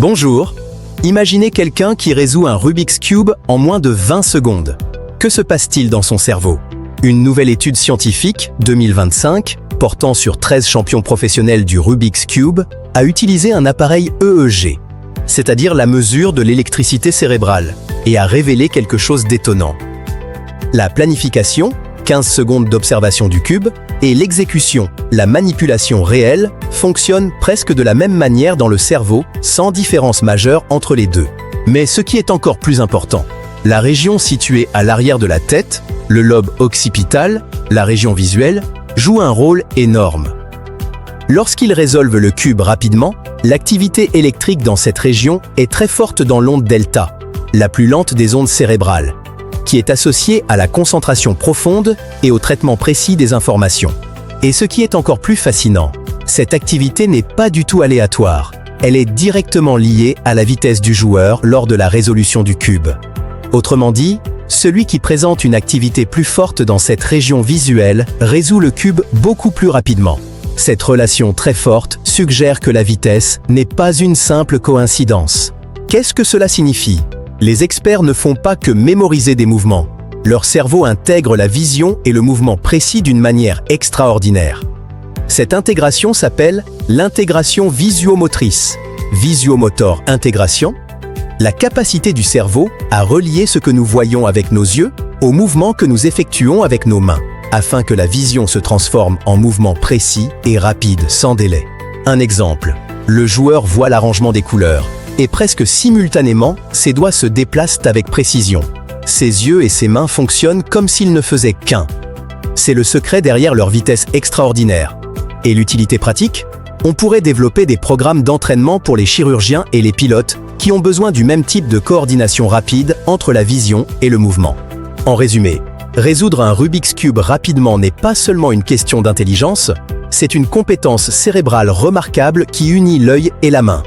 Bonjour, imaginez quelqu'un qui résout un Rubik's Cube en moins de 20 secondes. Que se passe-t-il dans son cerveau? Une nouvelle étude scientifique, 2025, portant sur 13 champions professionnels du Rubik's Cube, a utilisé un appareil EEG, c'est-à-dire la mesure de l'électricité cérébrale, et a révélé quelque chose d'étonnant. La planification, 15 secondes d'observation du cube, et l'exécution, la manipulation réelle, fonctionnent presque de la même manière dans le cerveau, sans différence majeure entre les deux. Mais ce qui est encore plus important, la région située à l'arrière de la tête, le lobe occipital, la région visuelle, joue un rôle énorme. Lorsqu'ils résolvent le cube rapidement, l'activité électrique dans cette région est très forte dans l'onde delta, la plus lente des ondes cérébrales, qui est associée à la concentration profonde et au traitement précis des informations. Et ce qui est encore plus fascinant, cette activité n'est pas du tout aléatoire. Elle est directement liée à la vitesse du joueur lors de la résolution du cube. Autrement dit, celui qui présente une activité plus forte dans cette région visuelle résout le cube beaucoup plus rapidement. Cette relation très forte suggère que la vitesse n'est pas une simple coïncidence. Qu'est-ce que cela signifie? Les experts ne font pas que mémoriser des mouvements. Leur cerveau intègre la vision et le mouvement précis d'une manière extraordinaire. Cette intégration s'appelle l'intégration visuomotrice. Visuomotor intégration, la capacité du cerveau à relier ce que nous voyons avec nos yeux aux mouvements que nous effectuons avec nos mains, afin que la vision se transforme en mouvement précis et rapide sans délai. Un exemple, le joueur voit l'arrangement des couleurs, et presque simultanément, ses doigts se déplacent avec précision. Ses yeux et ses mains fonctionnent comme s'ils ne faisaient qu'un. C'est le secret derrière leur vitesse extraordinaire. Et l'utilité pratique? On pourrait développer des programmes d'entraînement pour les chirurgiens et les pilotes qui ont besoin du même type de coordination rapide entre la vision et le mouvement. En résumé, résoudre un Rubik's Cube rapidement n'est pas seulement une question d'intelligence, c'est une compétence cérébrale remarquable qui unit l'œil et la main.